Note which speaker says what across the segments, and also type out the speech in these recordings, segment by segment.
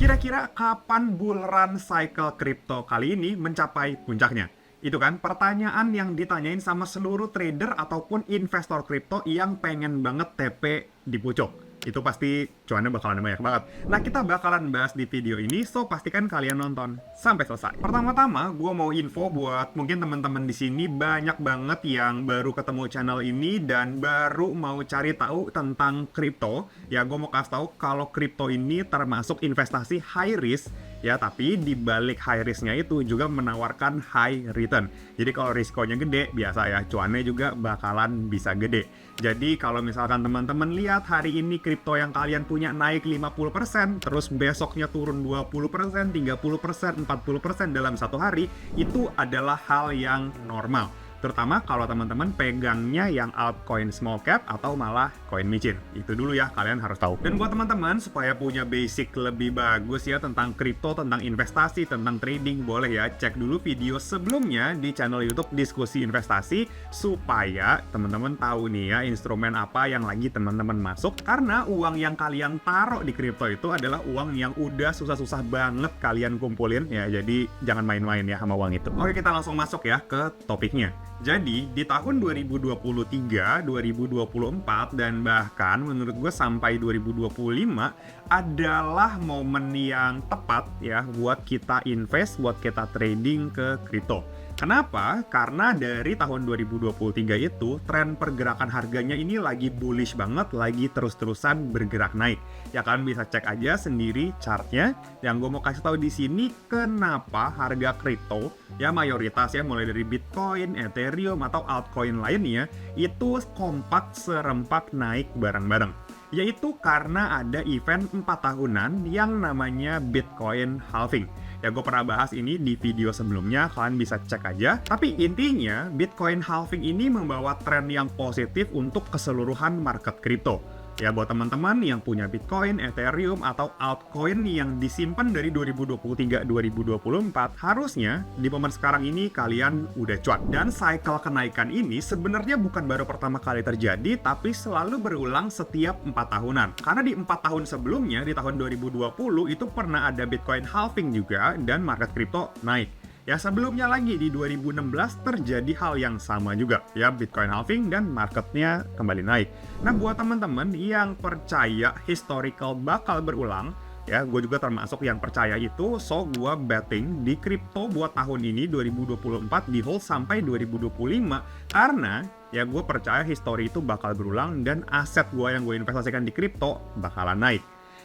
Speaker 1: Kira-kira kapan bull run cycle kripto kali ini mencapai puncaknya? Itu kan pertanyaan yang ditanyain sama seluruh trader ataupun investor kripto yang pengen banget TP di pucuk. Itu pasti cuannya bakalan banyak banget. Nah, kita bakalan bahas di video ini, so pastikan kalian nonton sampai selesai. Pertama-tama, gue mau info buat mungkin teman-teman di sini banyak banget yang baru ketemu channel ini dan baru mau cari tahu tentang kripto. Ya, gue mau kasih tahu kalau kripto ini termasuk investasi high risk. Ya, tapi di balik high risk-nya itu juga menawarkan high return. Jadi kalau risikonya gede, biasa ya, cuannya juga bakalan bisa gede. Jadi kalau misalkan teman-teman lihat hari ini kripto yang kalian punya naik 50%, terus besoknya turun 20%, 30%, 40% dalam satu hari, itu adalah hal yang normal. Terutama kalau teman-teman pegangnya yang altcoin small cap atau malah koin micin. Itu dulu ya, kalian harus tahu. Dan buat teman-teman, supaya punya basic lebih bagus ya tentang kripto, tentang investasi, tentang trading, boleh ya cek dulu video sebelumnya di channel YouTube Diskusi Investasi, supaya teman-teman tahu nih ya instrumen apa yang lagi teman-teman masuk. Karena uang yang kalian taruh di kripto itu adalah uang yang udah susah-susah banget kalian kumpulin ya, jadi jangan main-main ya sama uang itu. Oke, kita langsung masuk ya ke topiknya. Jadi, di tahun 2023, 2024, dan bahkan menurut gue sampai 2025 adalah momen yang tepat ya buat kita invest, buat kita trading ke kripto. Kenapa? Karena dari tahun 2023 itu tren pergerakan harganya ini lagi bullish banget, lagi terus-terusan bergerak naik. Ya kan, bisa cek aja sendiri chartnya. Yang gue mau kasih tahu di sini kenapa harga kripto ya mayoritas ya mulai dari Bitcoin, Ethereum atau altcoin lainnya itu kompak serempak naik bareng-bareng. Yaitu karena ada event 4 tahunan yang namanya Bitcoin halving. Ya, gue pernah bahas ini di video sebelumnya, kalian bisa cek aja. Tapi intinya, Bitcoin halving ini membawa tren yang positif untuk keseluruhan market kripto. Ya, buat teman-teman yang punya Bitcoin, Ethereum, atau altcoin yang disimpan dari 2023-2024, harusnya di momen sekarang ini kalian udah cuan. Dan cycle kenaikan ini sebenarnya bukan baru pertama kali terjadi, tapi selalu berulang setiap 4 tahunan. Karena di 4 tahun sebelumnya, di tahun 2020, itu pernah ada Bitcoin halving juga, dan market kripto naik. Ya, sebelumnya lagi di 2016 terjadi hal yang sama juga. Ya, Bitcoin halving dan marketnya kembali naik. Nah, buat teman-teman yang percaya historical bakal berulang, ya, gue juga termasuk yang percaya itu, so gue betting di kripto buat tahun ini 2024 di hold sampai 2025. Karena ya gue percaya history itu bakal berulang dan aset gue yang gue investasikan di kripto bakalan naik.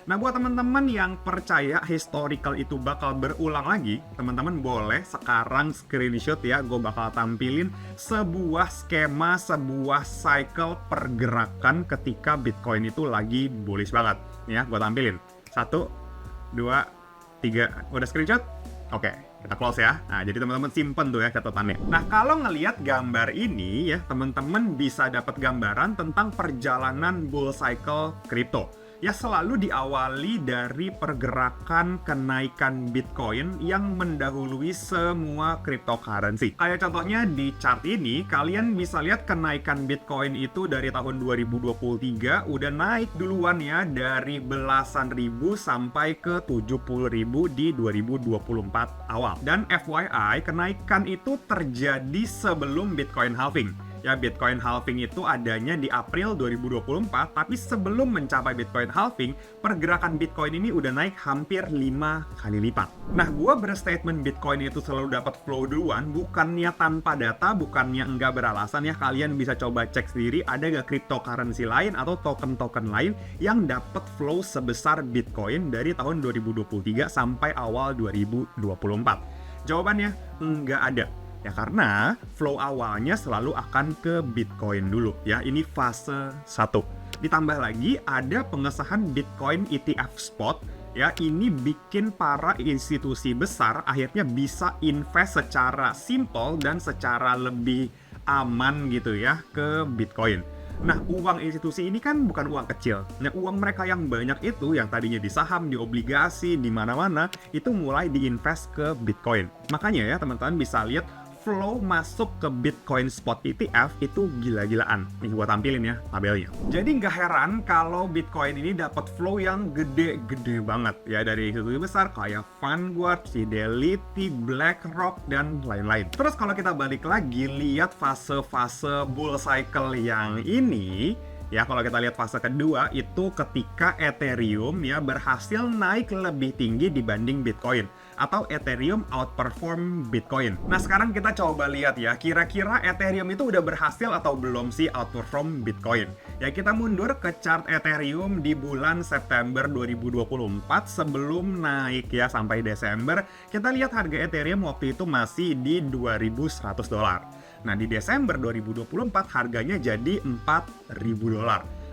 Speaker 1: Nah, buat teman-teman yang percaya historical itu bakal berulang lagi, teman-teman boleh sekarang screenshot ya, gue bakal tampilin sebuah skema, sebuah cycle pergerakan ketika Bitcoin itu lagi bullish banget. Ya, gue tampilin. 1, 2, 3. Udah screenshot? Oke, kita close ya. Nah, jadi teman-teman simpen tuh ya catatannya. Nah, kalau ngelihat gambar ini ya, teman-teman bisa dapat gambaran tentang perjalanan bull cycle kripto. Ya, selalu diawali dari pergerakan kenaikan Bitcoin yang mendahului semua cryptocurrency. Kayak contohnya di chart ini, kalian bisa lihat kenaikan Bitcoin itu dari tahun 2023 udah naik duluan ya, dari belasan ribu sampai ke 70 ribu di 2024 awal. Dan FYI, kenaikan itu terjadi sebelum Bitcoin halving. Ya, Bitcoin halving itu adanya di April 2024, tapi sebelum mencapai Bitcoin halving, pergerakan Bitcoin ini udah naik hampir 5 kali lipat. Nah, gue berstatement Bitcoin itu selalu dapat flow duluan, bukannya tanpa data, bukannya enggak beralasan ya. Kalian bisa coba cek sendiri, ada gak cryptocurrency lain atau token-token lain yang dapat flow sebesar Bitcoin dari tahun 2023 sampai awal 2024. Jawabannya, enggak ada. Ya, karena flow awalnya selalu akan ke Bitcoin dulu ya. Ini fase 1. Ditambah lagi ada pengesahan Bitcoin ETF spot ya. Ini bikin para institusi besar akhirnya bisa invest secara simple dan secara lebih aman gitu ya ke Bitcoin. Nah, uang institusi ini kan bukan uang kecil. Nah, uang mereka yang banyak itu, yang tadinya di saham, di obligasi, di mana-mana, itu mulai diinvest ke Bitcoin. Makanya ya, teman-teman bisa lihat flow masuk ke Bitcoin Spot ETF itu gila-gilaan. Nih gua tampilin ya tabelnya. Jadi nggak heran kalau Bitcoin ini dapat flow yang gede-gede banget ya dari institusi besar kayak Vanguard, Fidelity, BlackRock dan lain-lain. Terus kalau kita balik lagi lihat fase-fase bull cycle yang ini, ya, kalau kita lihat fase kedua itu ketika Ethereum ya berhasil naik lebih tinggi dibanding Bitcoin atau Ethereum outperform Bitcoin. Nah, sekarang kita coba lihat ya, kira-kira Ethereum itu udah berhasil atau belum sih outperform Bitcoin. Ya, kita mundur ke chart Ethereum di bulan September 2024 sebelum naik ya sampai Desember. Kita lihat harga Ethereum waktu itu masih di $2.100. Nah, di Desember 2024 harganya jadi $4.000.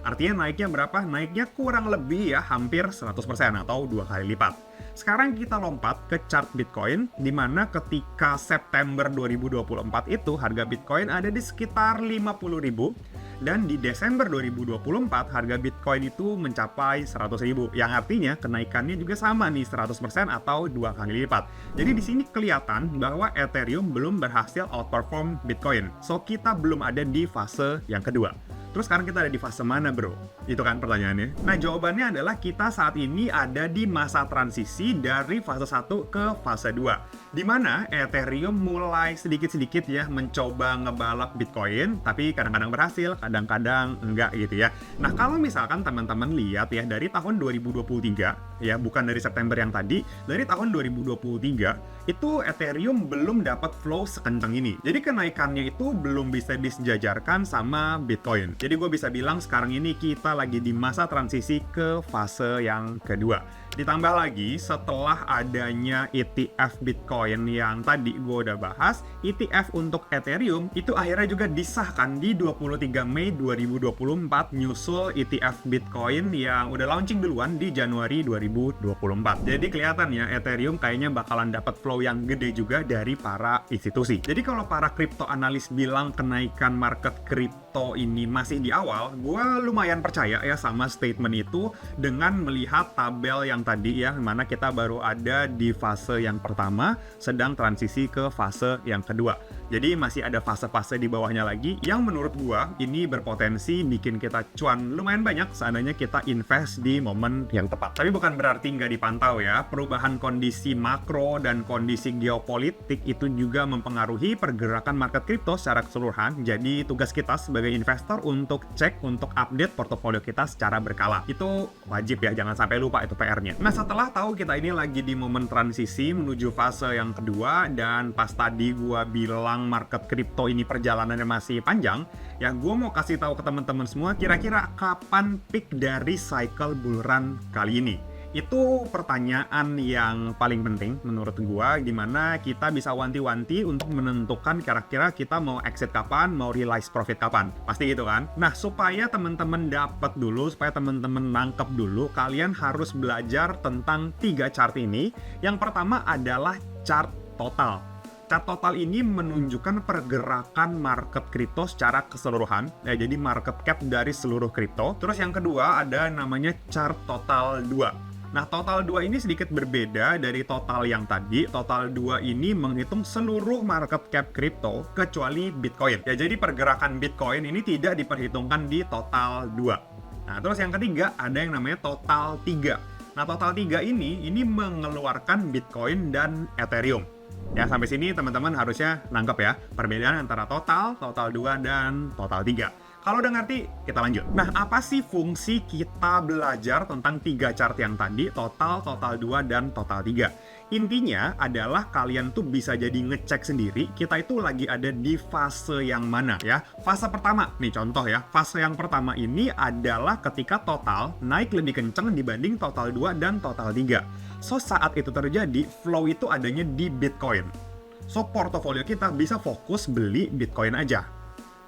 Speaker 1: Artinya naiknya berapa? Naiknya kurang lebih ya hampir 100% atau 2 kali lipat. Sekarang kita lompat ke chart Bitcoin, di mana ketika September 2024 itu harga Bitcoin ada di sekitar 50.000, dan di Desember 2024 harga Bitcoin itu mencapai 100.000, yang artinya kenaikannya juga sama nih 100% atau 2 kali lipat. Jadi di sini kelihatan bahwa Ethereum belum berhasil outperform Bitcoin. So kita belum ada di fase yang kedua. Terus sekarang kita ada di fase mana, bro? Itu kan pertanyaannya. Nah, jawabannya adalah kita saat ini ada di masa transisi dari fase 1 ke fase 2. Di mana Ethereum mulai sedikit-sedikit ya mencoba ngebalap Bitcoin, tapi kadang-kadang berhasil, kadang-kadang enggak gitu ya. Nah, kalau misalkan teman-teman lihat ya dari tahun 2023, ya bukan dari September yang tadi, dari tahun 2023, itu Ethereum belum dapat flow sekencang ini. Jadi kenaikannya itu belum bisa disejajarkan sama Bitcoin. Jadi gue bisa bilang sekarang ini kita lagi di masa transisi ke fase yang kedua. Ditambah lagi setelah adanya ETF Bitcoin yang tadi gue udah bahas, ETF untuk Ethereum itu akhirnya juga disahkan di 23 Mei 2024 nyusul ETF Bitcoin yang udah launching duluan di Januari 2024. Jadi kelihatan ya Ethereum kayaknya bakalan dapat flow yang gede juga dari para institusi. Jadi kalau para crypto analis bilang kenaikan market crypto ini masih di awal, gue lumayan percaya ya sama statement itu dengan melihat tabel yang tadi ya, mana kita baru ada di fase yang pertama, sedang transisi ke fase yang kedua. Jadi masih ada fase-fase di bawahnya lagi yang menurut gua ini berpotensi bikin kita cuan lumayan banyak seandainya kita invest di momen yang tepat. Tapi bukan berarti nggak dipantau ya. Perubahan kondisi makro dan kondisi geopolitik itu juga mempengaruhi pergerakan market kripto secara keseluruhan. Jadi tugas kita sebagai investor untuk cek, untuk update portofolio kita secara berkala. Itu wajib ya, jangan sampai lupa itu PR-nya. Nah, setelah tahu kita ini lagi di momen transisi menuju fase yang kedua, dan pas tadi gua bilang market kripto ini perjalanannya masih panjang, ya gue mau kasih tahu ke teman-teman semua kira-kira kapan peak dari cycle bull run kali ini. Itu pertanyaan yang paling penting menurut gue, dimana kita bisa wanti-wanti untuk menentukan kira-kira kita mau exit kapan, mau realize profit kapan. Pasti gitu kan? Nah, supaya teman-teman dapat dulu, supaya teman-teman nangkep dulu, kalian harus belajar tentang 3 chart ini. Yang pertama adalah chart total. Chart total ini menunjukkan pergerakan market kripto secara keseluruhan. Ya, jadi market cap dari seluruh kripto. Terus yang kedua ada namanya chart total 2. Nah, total 2 ini sedikit berbeda dari total yang tadi. Total 2 ini menghitung seluruh market cap kripto kecuali Bitcoin. Ya, jadi pergerakan Bitcoin ini tidak diperhitungkan di total 2. Nah, terus yang ketiga ada yang namanya total 3. Nah, total 3 ini mengeluarkan Bitcoin dan Ethereum. Ya, sampai sini teman-teman harusnya nangkep ya perbedaan antara total 2, dan total 3. Kalau udah ngerti, kita lanjut. Nah, apa sih fungsi kita belajar tentang 3 chart yang tadi, total 2, dan total 3? Intinya adalah kalian tuh bisa jadi ngecek sendiri kita itu lagi ada di fase yang mana ya. Fase pertama, nih contoh ya, fase yang pertama ini adalah ketika total naik lebih kenceng dibanding total 2 dan total 3. So, saat itu terjadi, flow itu adanya di Bitcoin. So, portofolio kita bisa fokus beli Bitcoin aja.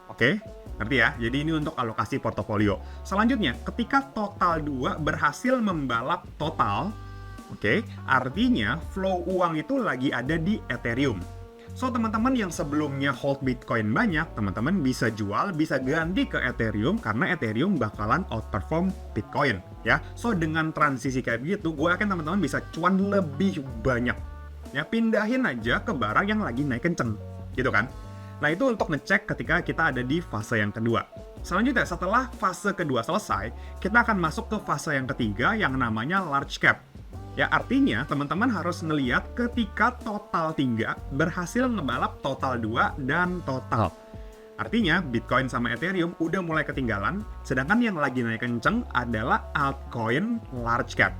Speaker 1: Oke? Ngerti ya? Jadi ini untuk alokasi portofolio. Selanjutnya, ketika total 2 berhasil membalap total, oke, artinya flow uang itu lagi ada di Ethereum. So, teman-teman yang sebelumnya hold Bitcoin banyak, teman-teman bisa jual, bisa ganti ke Ethereum karena Ethereum bakalan outperform Bitcoin, ya. So, dengan transisi kayak gitu, gue yakin teman-teman bisa cuan lebih banyak. Ya, pindahin aja ke barang yang lagi naik kenceng. gitu kan? Nah, itu untuk ngecek ketika kita ada di fase yang kedua. Selanjutnya, setelah fase kedua selesai, kita akan masuk ke fase yang ketiga yang namanya large cap. Ya, artinya teman-teman harus ngeliat ketika total 3 berhasil ngebalap total 2 dan total. Artinya, Bitcoin sama Ethereum udah mulai ketinggalan, sedangkan yang lagi naik kenceng adalah altcoin large cap.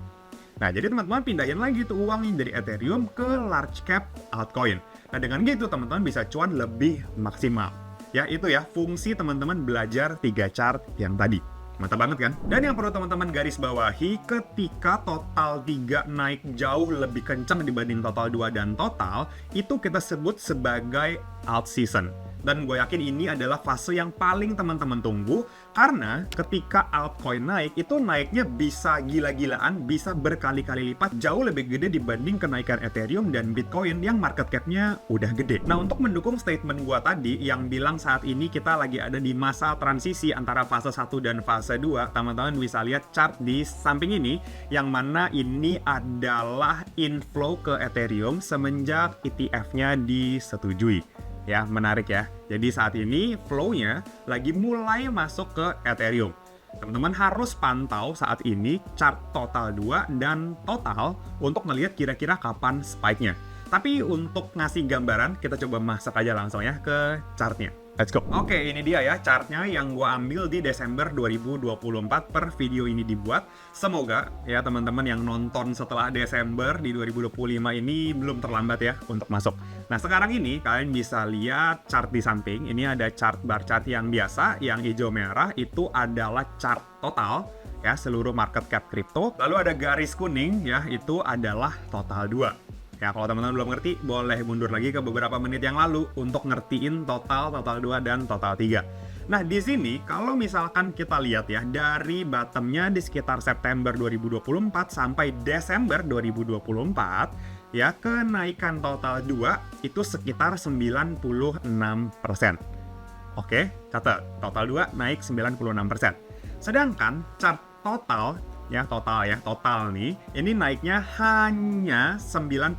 Speaker 1: Nah, jadi teman-teman pindahin lagi tuh uangnya dari Ethereum ke large cap altcoin. Nah, dengan gitu teman-teman bisa cuan lebih maksimal. Ya, itu ya fungsi teman-teman belajar 3 chart yang tadi. Mantap banget kan? Dan yang perlu teman-teman garis bawahi, ketika total 3 naik jauh lebih kencang dibanding total 2 dan total, itu kita sebut sebagai alt season. Dan gue yakin ini adalah fase yang paling teman-teman tunggu, karena ketika altcoin naik, itu naiknya bisa gila-gilaan, bisa berkali-kali lipat, jauh lebih gede dibanding kenaikan Ethereum dan Bitcoin yang market cap-nya udah gede. Nah, untuk mendukung statement gue tadi yang bilang saat ini kita lagi ada di masa transisi antara fase 1 dan fase 2, teman-teman bisa lihat chart di samping ini, yang mana ini adalah inflow ke Ethereum semenjak ETF-nya disetujui. Ya, menarik ya. Jadi saat ini flow-nya lagi mulai masuk ke Ethereum. Teman-teman harus pantau saat ini chart total 2 dan total untuk ngelihat kira-kira kapan spike-nya. Tapi untuk ngasih gambaran, kita coba masuk aja langsung ya ke chartnya. Let's go. Oke, ini dia ya chartnya yang gue ambil di Desember 2024 per video ini dibuat. Semoga ya teman-teman yang nonton setelah Desember di 2025 ini belum terlambat ya untuk masuk. Nah, sekarang ini kalian bisa lihat chart di samping. Ini ada chart bar chart yang biasa, yang hijau merah itu adalah chart total ya seluruh market cap kripto. Lalu ada garis kuning ya, itu adalah total 2. Ya, kalau teman-teman belum ngerti, boleh mundur lagi ke beberapa menit yang lalu untuk ngertiin total 2, dan total 3. Nah, di sini kalau misalkan kita lihat ya, dari bottomnya di sekitar September 2024 sampai Desember 2024, ya, kenaikan total 2 itu sekitar 96%. Oke, catat, total 2 naik 96%. Sedangkan chart total nih, ini naiknya hanya 91%.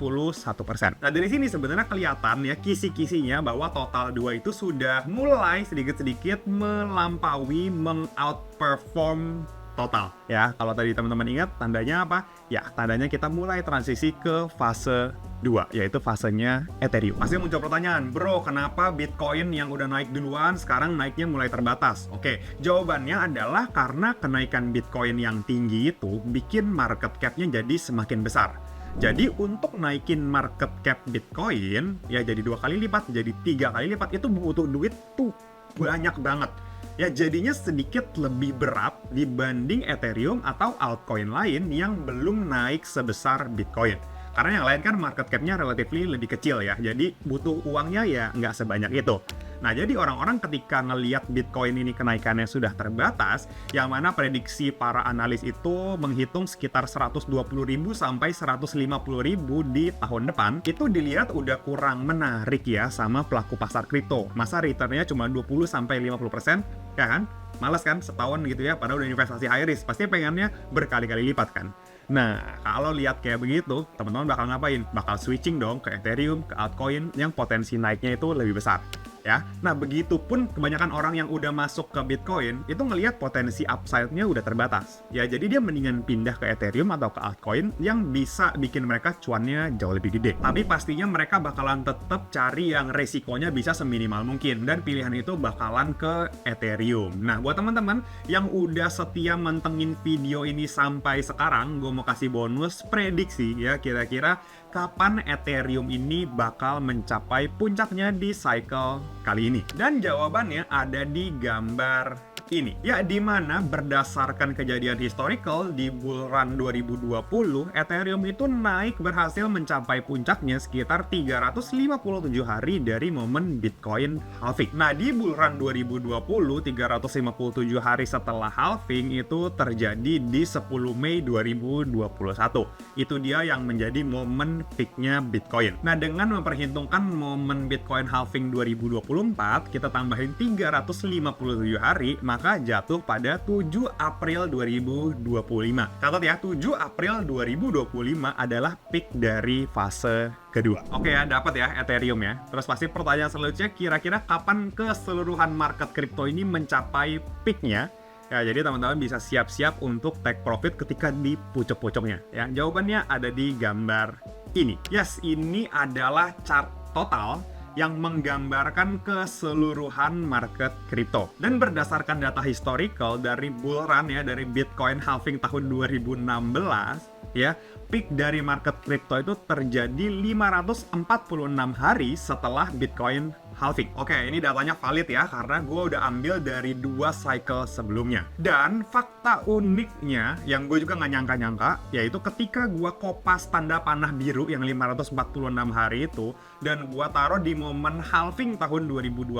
Speaker 1: Nah, dari sini sebenarnya kelihatan ya kisi-kisinya bahwa total 2 itu sudah mulai sedikit-sedikit melampaui, mengoutperform total. Ya, kalau tadi teman-teman ingat tandanya apa? Ya, tandanya kita mulai transisi ke fase 2, yaitu fasenya Ethereum. Pasti muncul pertanyaan, bro, kenapa Bitcoin yang udah naik duluan sekarang naiknya mulai terbatas? Oke, jawabannya adalah karena kenaikan Bitcoin yang tinggi itu bikin market cap-nya jadi semakin besar. Jadi untuk naikin market cap Bitcoin, ya jadi 2 kali lipat, jadi 3 kali lipat, itu butuh duit tuh banyak banget. Ya, jadinya sedikit lebih berat dibanding Ethereum atau altcoin lain yang belum naik sebesar Bitcoin. Karena yang lain kan market cap-nya relatively lebih kecil ya, jadi butuh uangnya ya nggak sebanyak itu. Nah, jadi orang-orang ketika ngelihat Bitcoin ini kenaikannya sudah terbatas, yang mana prediksi para analis itu menghitung sekitar 120.000 sampai 150.000 di tahun depan, itu dilihat udah kurang menarik ya sama pelaku pasar kripto. Masa returnnya cuma 20 sampai 50%, ya kan? Males kan setahun gitu ya, padahal udah investasi high risk, pasti pengennya berkali-kali lipat kan. Nah, kalau lihat kayak begitu, teman-teman bakal ngapain? Bakal switching dong ke Ethereum, ke altcoin yang potensi naiknya itu lebih besar. Ya, nah begitupun kebanyakan orang yang udah masuk ke Bitcoin itu ngelihat potensi upside-nya udah terbatas. Ya, jadi dia mendingan pindah ke Ethereum atau ke altcoin yang bisa bikin mereka cuannya jauh lebih gede. Tapi pastinya mereka bakalan tetap cari yang resikonya bisa seminimal mungkin, dan pilihan itu bakalan ke Ethereum. Nah, buat teman-teman yang udah setia mentengin video ini sampai sekarang, gue mau kasih bonus prediksi ya, kira-kira kapan Ethereum ini bakal mencapai puncaknya di cycle kali ini. Dan jawabannya ada di gambar ini. Ya, di mana berdasarkan kejadian historical di bull run 2020, Ethereum itu naik berhasil mencapai puncaknya sekitar 357 hari dari momen Bitcoin halving. Nah, di bull run 2020, 357 hari setelah halving itu terjadi di 10 Mei 2021. Itu dia yang menjadi momen peaknya Bitcoin. Nah, dengan memperhitungkan momen Bitcoin halving 2024, kita tambahin 357 hari, maka jatuh pada 7 April 2025. Catat ya, 7 April 2025 adalah peak dari fase kedua. Oke ya, dapat ya Ethereum ya. Terus pasti pertanyaan selanjutnya, kira-kira kapan keseluruhan market kripto ini mencapai peaknya? Ya, jadi teman-teman bisa siap-siap untuk take profit ketika di pucuk-pucuknya. Ya, jawabannya ada di gambar ini. Yes, ini adalah chart total yang menggambarkan keseluruhan market kripto. Dan berdasarkan data historical dari bull run ya, dari Bitcoin halving tahun 2016, ya, peak dari market kripto itu terjadi 546 hari setelah Bitcoin halving. Oke, ini datanya valid ya, karena gue udah ambil dari 2 cycle sebelumnya. Dan fakta uniknya, yang gue juga nggak nyangka-nyangka, yaitu ketika gue kopas tanda panah biru yang 546 hari itu, dan gue taruh di momen halving tahun 2020,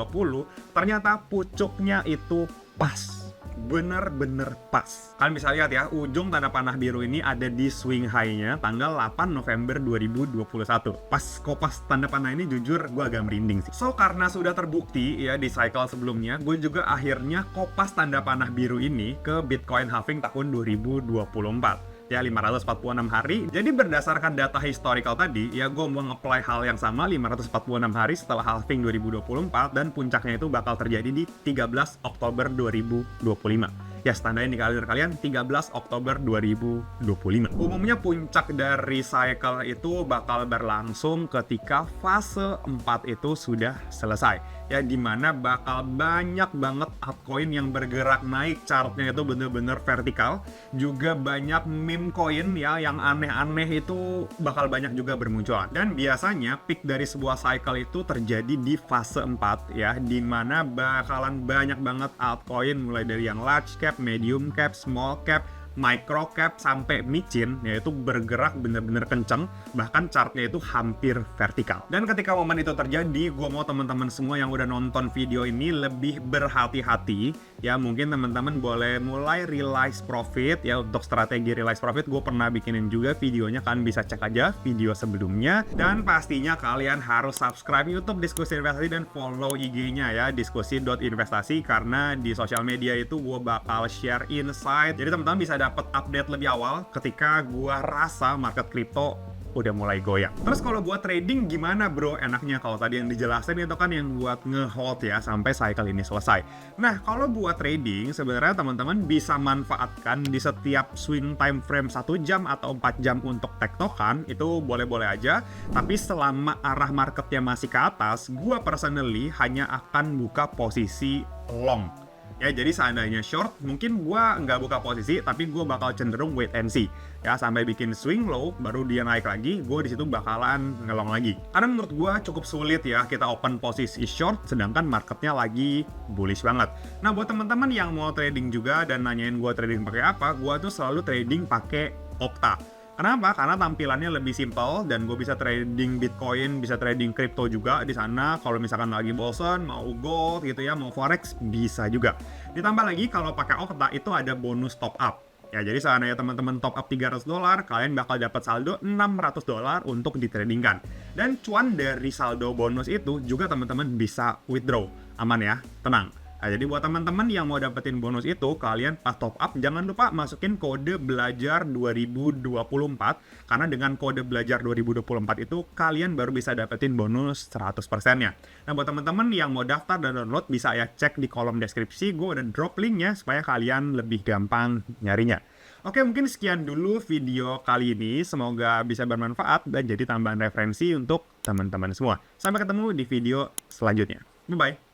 Speaker 1: ternyata pucuknya itu pas. Bener-bener pas. Kalian bisa lihat ya, ujung tanda panah biru ini ada di swing high-nya tanggal 8 November 2021. Pas kopas tanda panah ini jujur gue agak merinding sih. So, karena sudah terbukti ya di cycle sebelumnya, gue juga akhirnya kopas tanda panah biru ini ke Bitcoin halving tahun 2024. Ya, 546 hari. Jadi berdasarkan data historical tadi, ya gue mau nge-apply hal yang sama 546 hari setelah halving 2024, dan puncaknya itu bakal terjadi di 13 Oktober 2025. Ya, standarnya di kalender kalian 13 Oktober 2025. Umumnya puncak dari cycle itu bakal berlangsung ketika fase 4 itu sudah selesai. Ya, dimana bakal banyak banget altcoin yang bergerak naik, chartnya itu bener-bener vertikal. Juga banyak meme coin ya yang aneh-aneh itu bakal banyak juga bermunculan. Dan biasanya peak dari sebuah cycle itu terjadi di fase 4 ya, dimana bakalan banyak banget altcoin mulai dari yang large cap, medium cap, small cap, micro cap sampai micin, yaitu bergerak bener-bener kenceng, bahkan chartnya itu hampir vertikal. Dan ketika momen itu terjadi, gue mau teman-teman semua yang udah nonton video ini lebih berhati-hati ya. Mungkin teman-teman boleh mulai realize profit ya. Untuk strategi realize profit gue pernah bikinin juga videonya, kalian bisa cek aja video sebelumnya. Dan pastinya kalian harus subscribe YouTube Diskusi Investasi dan follow IG-nya ya, diskusi.investasi, karena di sosial media itu gue bakal share insight. Jadi teman-teman bisa dapat update lebih awal ketika gua rasa market kripto udah mulai goyang. Terus kalau buat trading gimana bro enaknya? Kalau tadi yang dijelasin itu kan yang buat nge-hold ya sampai cycle ini selesai. Nah, kalau buat trading sebenarnya teman-teman bisa manfaatkan di setiap swing time frame 1 jam atau 4 jam untuk tektokan, itu boleh-boleh aja. Tapi selama arah marketnya masih ke atas, gua personally hanya akan buka posisi long. Ya, jadi seandainya short, mungkin gua nggak buka posisi, tapi gua bakal cenderung wait and see. Ya, sampai bikin swing low, baru dia naik lagi, gua di situ bakalan ngelong lagi. Karena menurut gua cukup sulit ya kita open posisi short, sedangkan marketnya lagi bullish banget. Nah, buat teman-teman yang mau trading juga dan nanyain gua trading pakai apa, gua tuh selalu trading pakai Okta. Kenapa? Karena tampilannya lebih simpel dan gue bisa trading Bitcoin, bisa trading crypto juga di sana. Kalau misalkan lagi bosen, mau gold gitu ya, mau forex, bisa juga. Ditambah lagi kalau pakai Okta itu ada bonus top up. Ya, jadi seandainya teman-teman top up $300, kalian bakal dapat saldo $600 untuk ditradingkan. Dan cuan dari saldo bonus itu juga teman-teman bisa withdraw. Aman ya, tenang. Nah, jadi buat teman-teman yang mau dapetin bonus itu, kalian pas top up jangan lupa masukin kode belajar 2024, karena dengan kode belajar 2024 itu kalian baru bisa dapetin bonus 100%-nya. Nah, buat teman-teman yang mau daftar dan download bisa ya cek di kolom deskripsi, gue udah drop linknya supaya kalian lebih gampang nyarinya. Oke, mungkin sekian dulu video kali ini, semoga bisa bermanfaat dan jadi tambahan referensi untuk teman-teman semua. Sampai ketemu di video selanjutnya. Bye-bye.